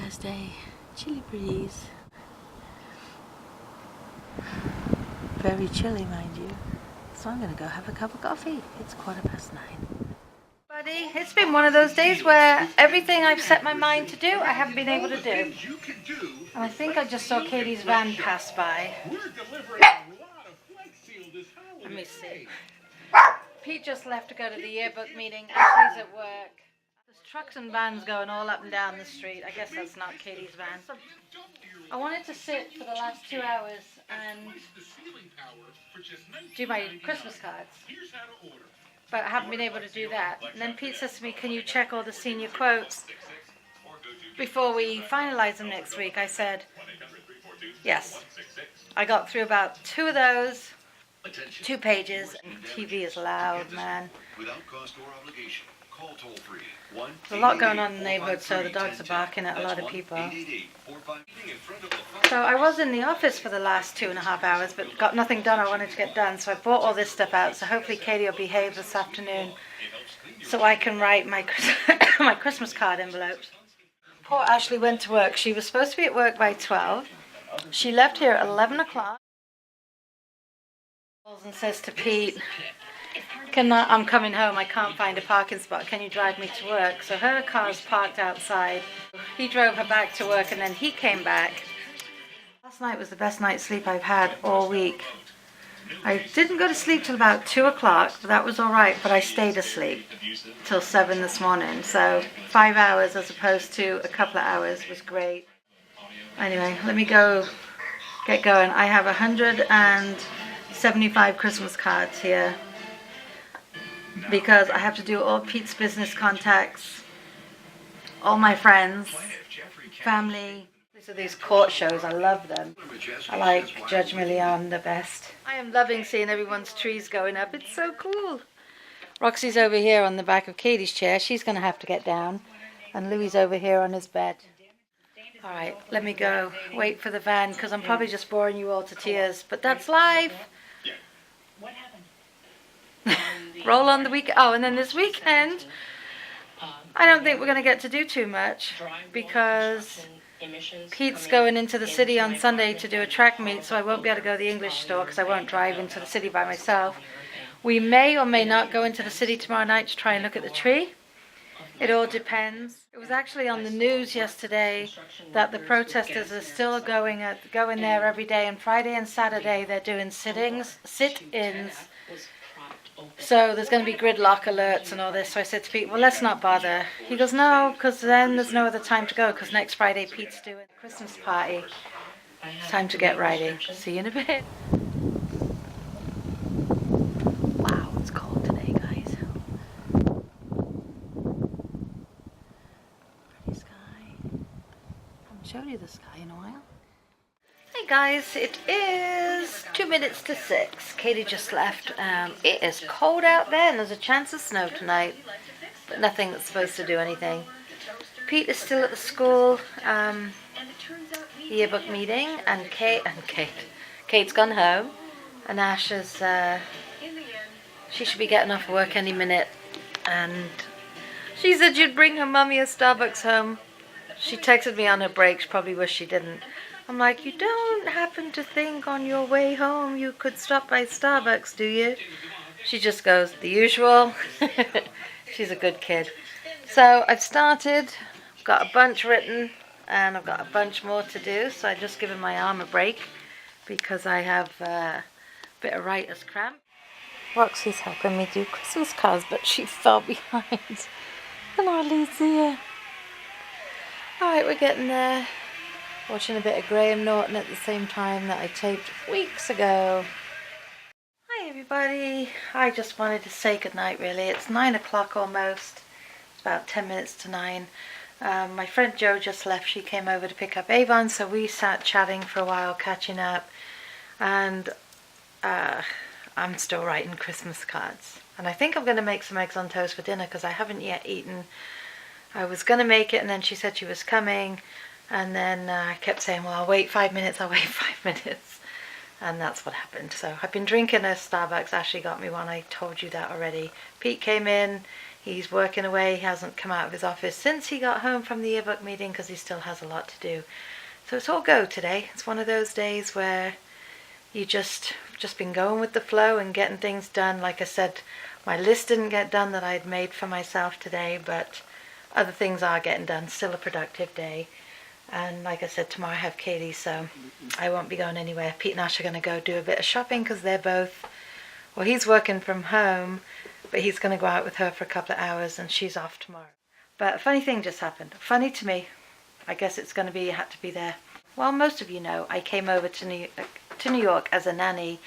Thursday, chilly breeze. Very chilly, mind you. So I'm gonna go have a cup of coffee. It's 9:15. Buddy, it's been one of those days where everything I've set my mind to do, I haven't been able to do. And I think I just saw Katie's van pass by. Let me see. Pete just left to go to the yearbook meeting. Ashley's at work. There's trucks and vans going all up and down the street. I guess that's not Katie's van. So I wanted to sit for the last 2 hours and do my Christmas cards. But I haven't been able to do that. And then Pete says to me, can you check all the senior quotes before we finalize them next week? I said, yes. I got through about 2 of those, 2 pages. TV is loud, man. There's a lot going on in the neighborhood, so the dogs are barking at a lot of people. So I was in the office for the last 2.5 hours, but got nothing done I wanted to get done. So I brought all this stuff out, so hopefully Katie will behave this afternoon so I can write my my Christmas card envelopes. Poor Ashley went to work. She was supposed to be at work by 12. She left here at 11 o'clock. And says to Pete, I'm coming home, I can't find a parking spot, can you drive me to work? So her car's parked outside. He drove her back to work and then he came back. Last night was the best night's sleep I've had all week. I didn't go to sleep till about 2 o'clock, but that was alright, but I stayed asleep till 7 this morning. So 5 hours as opposed to a couple of hours was great. Anyway, let me get going. I have 175 Christmas cards here because I have to do all Pete's business contacts, all my friends, family. These are these court shows, I love them. I like Judge Milian the best. I am loving seeing everyone's trees going up, it's so cool. Roxy's over here on the back of Katie's chair, she's going to have to get down. And Louie's over here on his bed. Alright, let me go. Wait for the van because I'm probably just boring you all to tears, but that's life. What happened? Roll on the weekend. Oh, and then this weekend, I don't think we're going to get to do too much because Pete's going into the city on Sunday to do a track meet, so I won't be able to go to the English store because I won't drive into the city by myself. We may or may not go into the city tomorrow night to try and look at the tree. It all depends. It was actually on the news yesterday that the protesters are still going there every day, and Friday and Saturday they're doing sit-ins. So there's going to be gridlock alerts and all this. So I said to Pete, well, let's not bother. He goes, no, because then there's no other time to go because next Friday Pete's doing a Christmas party. It's time to get riding. See you in a bit. Wow, it's cold today, guys. Pretty sky. I haven't showed you the sky in a while. Hey guys, it is 2 minutes to 6. Katie just left. It is cold out there and there's a chance of snow tonight, but nothing that's supposed to do anything. Pete is still at the school yearbook meeting, and Kate's gone home, and Ash is she should be getting off work any minute, and she said she'd bring her mummy a Starbucks home. She texted me on her break, she probably wish she didn't. I'm like, you don't happen to think on your way home you could stop by Starbucks, do you? She just goes, the usual. She's a good kid. So I've started, got a bunch written, and I've got a bunch more to do. So I've just given my arm a break because I have a bit of writer's cramp. Roxy's helping me do Christmas cards, but she fell behind. Can hardly see her. Alright, we're getting there. Watching a bit of Graham Norton at the same time that I taped weeks ago. Hi everybody. I just wanted to say goodnight really. It's 9 o'clock almost. It's about 10 minutes to 9. My friend Jo just left. She came over to pick up Avon, so we sat chatting for a while, catching up. And I'm still writing Christmas cards. And I think I'm going to make some eggs on toast for dinner because I haven't yet eaten. I was going to make it and then she said she was coming. And then I kept saying, well, I'll wait 5 minutes, I'll wait 5 minutes. And that's what happened. So I've been drinking a Starbucks. Ashley got me one. I told you that already. Pete came in. He's working away. He hasn't come out of his office since he got home from the yearbook meeting because he still has a lot to do. So it's all go today. It's one of those days where you just been going with the flow and getting things done. Like I said, my list didn't get done that I'd made for myself today, but other things are getting done. Still a productive day. And like I said, tomorrow I have Katie, so I won't be going anywhere. Pete and Ash are going to go do a bit of shopping because they're both, well, he's working from home, but he's going to go out with her for a couple of hours and she's off tomorrow. But a funny thing just happened. Funny to me. I guess it's going to be, you had to be there. Well, most of you know, I came over to New York as a nanny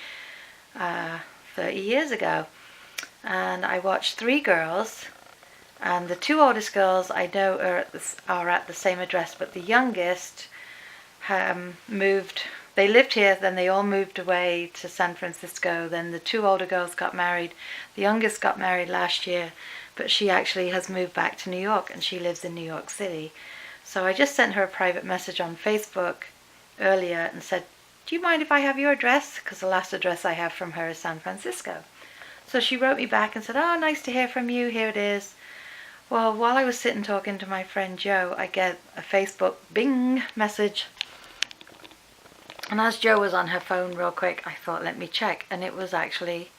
30 years ago. And I watched 3 girls. And the 2 oldest girls I know are at the same address, but the youngest moved. They lived here, then they all moved away to San Francisco. Then the 2 older girls got married. The youngest got married last year, but she actually has moved back to New York, and she lives in New York City. So I just sent her a private message on Facebook earlier and said, do you mind if I have your address? Because the last address I have from her is San Francisco. So she wrote me back and said, oh, nice to hear from you. Here it is. Well, while I was sitting talking to my friend Joe, I get a Facebook bing message. And as Joe was on her phone real quick, I thought, let me check. And it was actually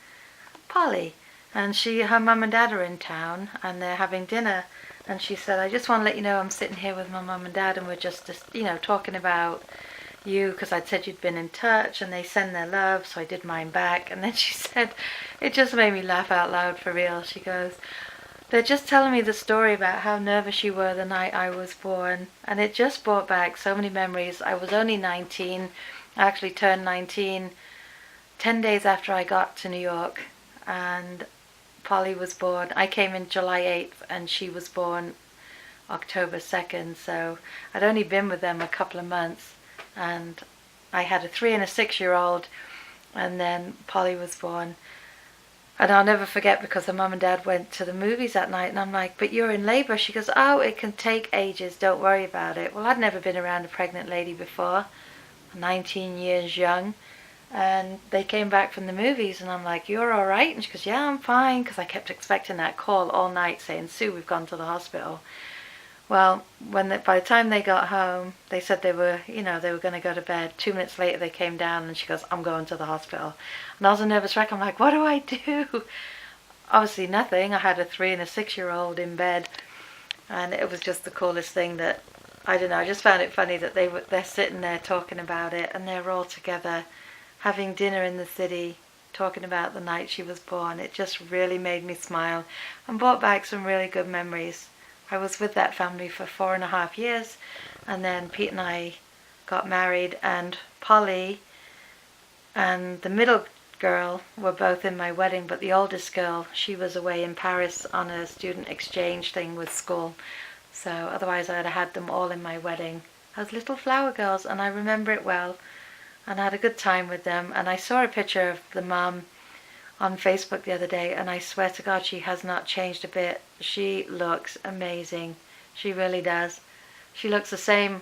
Polly. And her mum and dad are in town and they're having dinner. And she said, I just want to let you know I'm sitting here with my mum and dad and we're just talking about you because I'd said you'd been in touch and they send their love, so I did mine back. And then she said, it just made me laugh out loud for real. She goes, they're just telling me the story about how nervous you were the night I was born, and it just brought back so many memories. I was only 19. I actually turned 19 10 days after I got to New York, and Polly was born. I came in July 8th, and she was born October 2nd, so I'd only been with them a couple of months, and I had a 3 and a 6-year-old, and then Polly was born. And I'll never forget because her mum and dad went to the movies that night and I'm like, but you're in labour. She goes, oh, it can take ages. Don't worry about it. Well, I'd never been around a pregnant lady before, 19 years young. And they came back from the movies and I'm like, you're all right? And she goes, yeah, I'm fine. Because I kept expecting that call all night saying, Sue, we've gone to the hospital. Well, by the time they got home, they said they were going to go to bed. 2 minutes later, they came down and she goes, I'm going to the hospital. And I was a nervous wreck. I'm like, what do I do? Obviously nothing. I had a 3 and a 6-year-old in bed. And it was just the coolest thing that, I don't know, I just found it funny that they're sitting there talking about it and they're all together having dinner in the city, talking about the night she was born. It just really made me smile and brought back some really good memories. I was with that family for 4.5 years, and then Pete and I got married, and Polly and the middle girl were both in my wedding, but the oldest girl, she was away in Paris on a student exchange thing with school. So otherwise I'd have had them all in my wedding as little flower girls, and I remember it well, and I had a good time with them. And I saw a picture of the mum on Facebook the other day, and I swear to God she has not changed a bit. She looks amazing. She really does. She looks the same.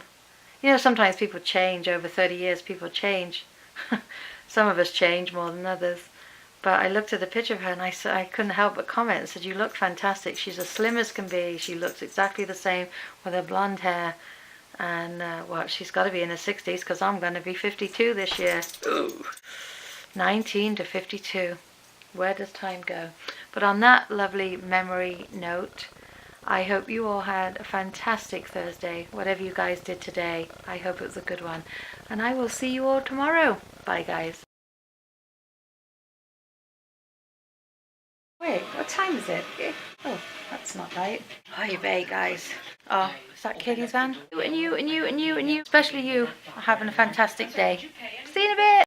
You know, sometimes people change over 30 years. People change. Some of us change more than others. But I looked at the picture of her and I couldn't help but comment and said, you look fantastic. She's as slim as can be. She looks exactly the same with her blonde hair. And, well, she's got to be in her 60s because I'm going to be 52 this year. Ooh. 19 to 52. Where does time go? But on that lovely memory note, I hope you all had a fantastic Thursday. Whatever you guys did today, I hope it was a good one. And I will see you all tomorrow. Bye, guys. Wait, what time is it? Oh, that's not right. Oy vey, guys. Oh, is that Katie's van? And you, especially you, are having a fantastic day. See you in a bit.